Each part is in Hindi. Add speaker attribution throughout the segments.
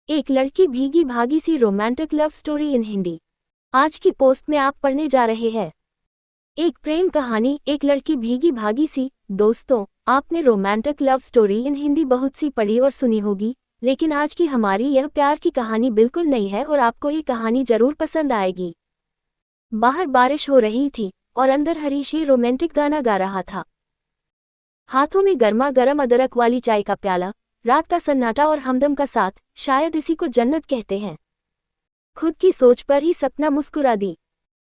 Speaker 1: एक लड़की भीगी भागी सी romantic love story in Hindi. आज की पोस्ट में आप पढ़ने जा रहे हैं एक प्रेम कहानी, एक लड़की भीगी भागी सी। दोस्तों, आपने romantic love story in Hindi बहुत सी पढ़ी और सुनी होगी, लेकिन आज की हमारी यह प्यार की कहानी बिल्कुल नई है और आपको ये कहानी जरूर पसंद आएगी। बाहर बारिश हो रही थी और अंदर हरीश ये रोमांटिक गाना गा रहा था। हाथों में गर्मा गर्म अदरक वाली चाय का प्याला, रात का सन्नाटा और हमदम का साथ, शायद इसी को जन्नत कहते हैं। खुद की सोच पर ही सपना मुस्कुरा दी।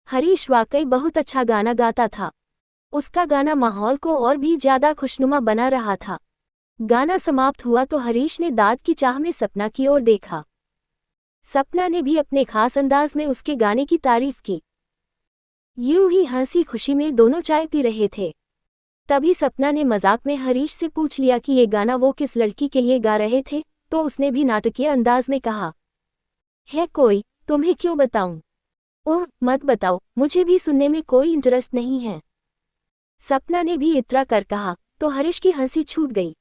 Speaker 1: हरीश वाकई बहुत अच्छा गाना गाता था। उसका गाना माहौल को और भी ज्यादा खुशनुमा बना रहा था। गाना समाप्त हुआ तो हरीश ने दाद की चाह में सपना की ओर देखा। सपना ने भी अपने खास अंदाज में उसके गाने की तारीफ की। यूं ही हंसी खुशी में दोनों चाय पी रहे थे। तभी सपना ने मजाक में हरीश से पूछ लिया कि ये गाना वो किस लड़की के लिए गा रहे थे, तो उसने भी नाटकीय अंदाज में कहा, है कोई, तुम्हें क्यों बताऊं? ओह मत बताओ, मुझे भी सुनने में कोई इंटरेस्ट नहीं है। सपना ने भी इतरा कर कहा तो हरीश की हंसी छूट गई।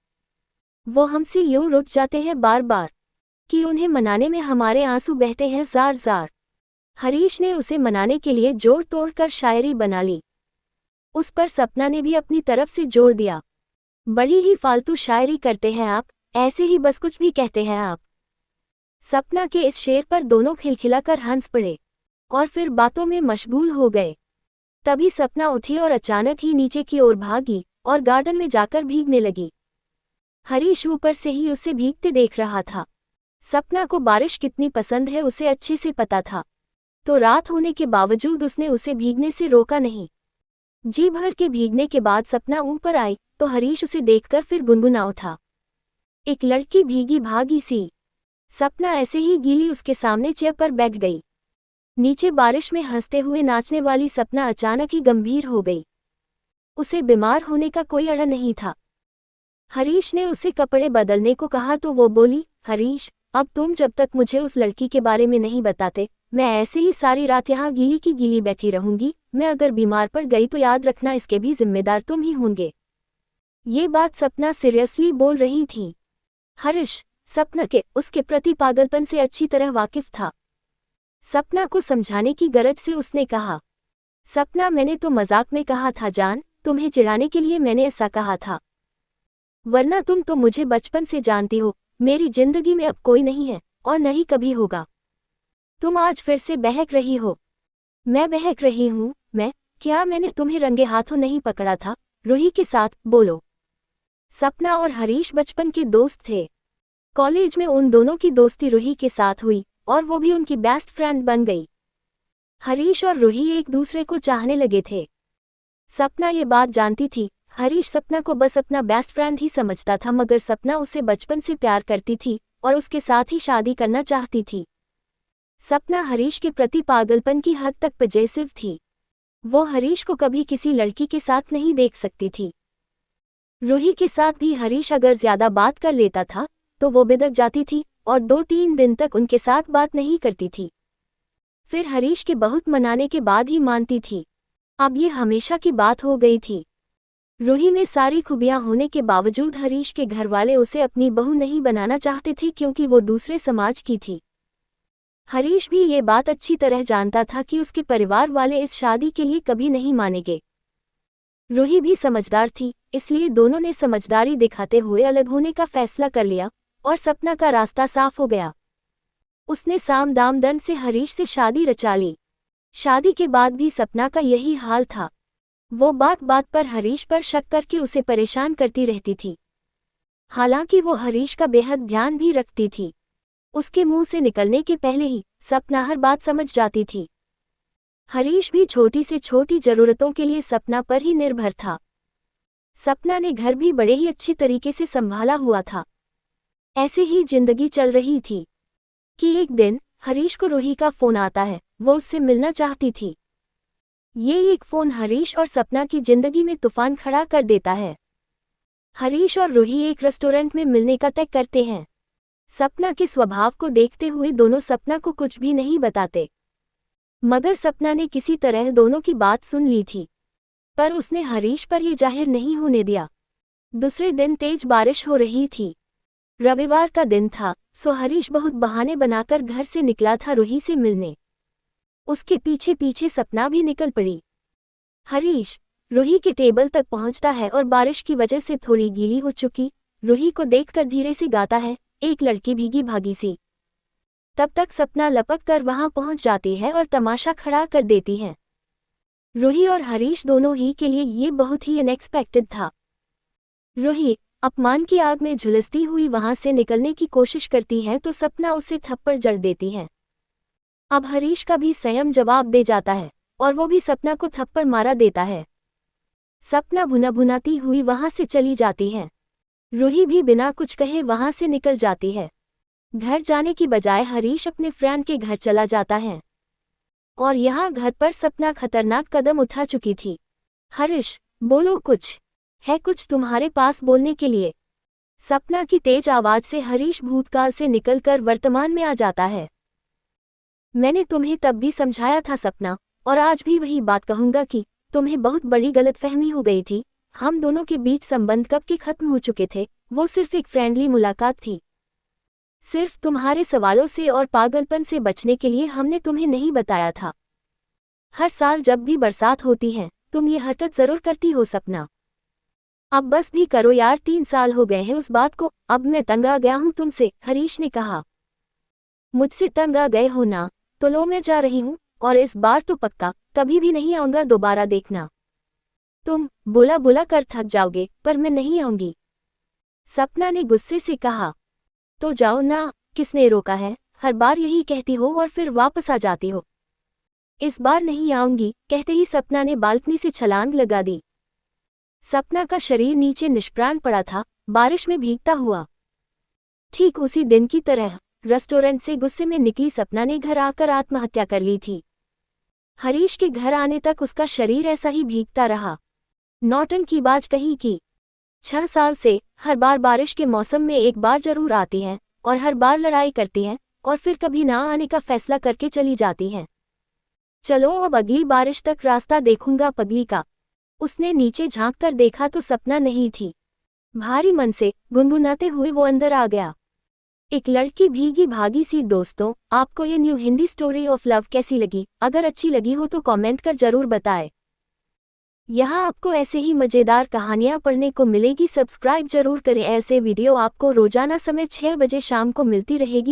Speaker 1: वो हमसे यूं रुठ जाते हैं बार बार कि उन्हें मनाने में हमारे आंसू बहते हैं जार जार। हरीश ने उसे मनाने के लिए जोड़ तोड़ कर शायरी बना ली। उस पर सपना ने भी अपनी तरफ से जोड़ दिया। बड़ी ही फालतू शायरी करते हैं आप, ऐसे ही बस कुछ भी कहते हैं आप। सपना के इस शेर पर दोनों खिलखिलाकर हंस पड़े और फिर बातों में मशगूल हो गए। तभी सपना उठी और अचानक ही नीचे की ओर भागी और गार्डन में जाकर भीगने लगी। हरीश ऊपर से ही उसे भीगते देख रहा था। सपना को बारिश कितनी पसंद है उसे अच्छे से पता था, तो रात होने के बावजूद उसने उसे भीगने से रोका नहीं। जी भर के भीगने के बाद सपना ऊपर आई तो हरीश उसे देखकर फिर गुनगुना उठा, एक लड़की भीगी भागी सी। सपना ऐसे ही गीली उसके सामने चेयर पर बैठ गई। नीचे बारिश में हंसते हुए नाचने वाली सपना अचानक ही गंभीर हो गई। उसे बीमार होने का कोई अड़ा नहीं था। हरीश ने उसे कपड़े बदलने को कहा तो वो बोली, हरीश, अब तुम जब तक मुझे उस लड़की के बारे में नहीं बताते, मैं ऐसे ही सारी रात यहाँ गीली की गीली बैठी रहूंगी। मैं अगर बीमार पड़ गई तो याद रखना इसके भी जिम्मेदार तुम ही होंगे। ये बात सपना सीरियसली बोल रही थी। हरीश सपना के उसके प्रति पागलपन से अच्छी तरह वाकिफ था। सपना को समझाने की गरज से उसने कहा, सपना मैंने तो मजाक में कहा था जान, तुम्हें चिढ़ाने के लिए मैंने ऐसा कहा था, वरना तुम तो मुझे बचपन से जानती हो, मेरी जिंदगी में अब कोई नहीं है और नहीं कभी होगा। तुम आज फिर से बहक रही हो। मैं बहक रही हूँ? मैं क्या? मैंने तुम्हें रंगे हाथों नहीं पकड़ा था, रूही के साथ, बोलो। सपना और हरीश बचपन के दोस्त थे। कॉलेज में उन दोनों की दोस्ती रूही के साथ हुई और वो भी उनकी बेस्ट फ्रेंड बन गई। हरीश और रूही एक दूसरे को चाहने लगे थे। सपना ये बात जानती थी। हरीश सपना को बस अपना बेस्ट फ्रेंड ही समझता था, मगर सपना उसे बचपन से प्यार करती थी और उसके साथ ही शादी करना चाहती थी। सपना हरीश के प्रति पागलपन की हद तक पजेसिव थी। वो हरीश को कभी किसी लड़की के साथ नहीं देख सकती थी। रूही के साथ भी हरीश अगर ज्यादा बात कर लेता था तो वो बिदक जाती थी और 2-3 दिन तक उनके साथ बात नहीं करती थी। फिर हरीश के बहुत मनाने के बाद ही मानती थी। अब ये हमेशा की बात हो गई थी। रूही में सारी खूबियां होने के बावजूद हरीश के घरवाले उसे अपनी बहू नहीं बनाना चाहते थे क्योंकि वो दूसरे समाज की थी। हरीश भी ये बात अच्छी तरह जानता था कि उसके परिवार वाले इस शादी के लिए कभी नहीं मानेंगे। रूही भी समझदार थी, इसलिए दोनों ने समझदारी दिखाते हुए अलग होने का फैसला कर लिया और सपना का रास्ता साफ हो गया। उसने साम दाम दंड से हरीश से शादी रचा ली। शादी के बाद भी सपना का यही हाल था। वो बात बात पर हरीश पर शक करके उसे परेशान करती रहती थी। हालांकि वो हरीश का बेहद ध्यान भी रखती थी। उसके मुंह से निकलने के पहले ही सपना हर बात समझ जाती थी। हरीश भी छोटी से छोटी जरूरतों के लिए सपना पर ही निर्भर था। सपना ने घर भी बड़े ही अच्छी तरीके से संभाला हुआ था। ऐसे ही जिंदगी चल रही थी कि एक दिन हरीश को रूही का फोन आता है। वो उससे मिलना चाहती थी। ये एक फोन हरीश और सपना की जिंदगी में तूफान खड़ा कर देता है। हरीश और रूही एक रेस्टोरेंट में मिलने का तय करते हैं। सपना के स्वभाव को देखते हुए दोनों सपना को कुछ भी नहीं बताते, मगर सपना ने किसी तरह दोनों की बात सुन ली थी, पर उसने हरीश पर यह जाहिर नहीं होने दिया। दूसरे दिन तेज बारिश हो रही थी। रविवार का दिन था। सो हरीश बहुत बहाने बनाकर घर से निकला था रूही से मिलने। उसके पीछे पीछे सपना भी निकल पड़ी। हरीश रूही के टेबल तक पहुंचता है और बारिश की वजह से थोड़ी गीली हो चुकी रूही को देखकर धीरे से गाता है, एक लड़की भीगी भागी सी। तब तक सपना लपक कर वहां पहुंच जाती है और तमाशा खड़ा कर देती है। रूही और हरीश दोनों ही के लिए ये बहुत ही अनएक्सपेक्टेड था। रूही अपमान की आग में झुलसती हुई वहां से निकलने की कोशिश करती है तो सपना उसे थप्पड़ जड़ देती है। अब हरीश का भी संयम जवाब दे जाता है और वो भी सपना को थप्पड़ मारा देता है। सपना भुना भुनाती हुई वहां से चली जाती है। रूही भी बिना कुछ कहे वहां से निकल जाती है। घर जाने की बजाय हरीश अपने फ्रेंड के घर चला जाता है और यहाँ घर पर सपना खतरनाक कदम उठा चुकी थी। हरीश बोलो, कुछ है कुछ तुम्हारे पास बोलने के लिए? सपना की तेज आवाज से हरीश भूतकाल से निकलकर वर्तमान में आ जाता है। मैंने तुम्हें तब भी समझाया था सपना, और आज भी वही बात कहूंगा कि तुम्हें बहुत बड़ी गलतफहमी हो गई थी। हम दोनों के बीच संबंध कब के खत्म हो चुके थे, वो सिर्फ एक फ्रेंडली मुलाकात थी। सिर्फ तुम्हारे सवालों से और पागलपन से बचने के लिए हमने तुम्हें नहीं बताया था। हर साल जब भी बरसात होती है तुम ये हरकत जरूर करती हो सपना। अब बस भी करो यार, 3 साल हो गए हैं उस बात को, अब मैं तंग आ गया हूं तुमसे, हरीश ने कहा। मुझसे तंग आ गए हो ना, तो लो मैं जा रही हूं, और इस बार तो पक्का कभी भी नहीं आऊंगा दोबारा देखना। तुम बोला बोला कर थक जाओगे, पर मैं नहीं आऊंगी, सपना ने गुस्से से कहा। तो जाओ ना, किसने रोका है? हर बार यही कहती हो और फिर वापस आ जाती हो। इस बार नहीं आऊंगी, कहते ही सपना ने बालकनी से छलांग लगा दी। सपना का शरीर नीचे निष्प्राण पड़ा था, बारिश में भीगता हुआ। ठीक उसी दिन की तरह रेस्टोरेंट से गुस्से में निकली सपना ने घर आकर आत्महत्या कर ली थी। हरीश के घर आने तक उसका शरीर ऐसा ही भीगता रहा। नौटंकीबाज कहीं की। 6 साल से हर बार बारिश के मौसम में एक बार जरूर आती है और हर बार लड़ाई करती है और फिर कभी ना आने का फैसला करके चली जाती है। चलो अब अगली बारिश तक रास्ता देखूंगा पगली का। उसने नीचे झांक कर देखा तो सपना नहीं थी। भारी मन से गुनगुनाते हुए वो अंदर आ गया। एक लड़की भीगी भागी सी। दोस्तों, आपको ये new Hindi story of love कैसी लगी? अगर अच्छी लगी हो तो कमेंट कर जरूर बताएं। यहाँ आपको ऐसे ही मजेदार कहानियाँ पढ़ने को मिलेगी। सब्सक्राइब जरूर करें, ऐसे वीडियो आपको रोजाना समय 6 बजे शाम को मिलती रहेगी।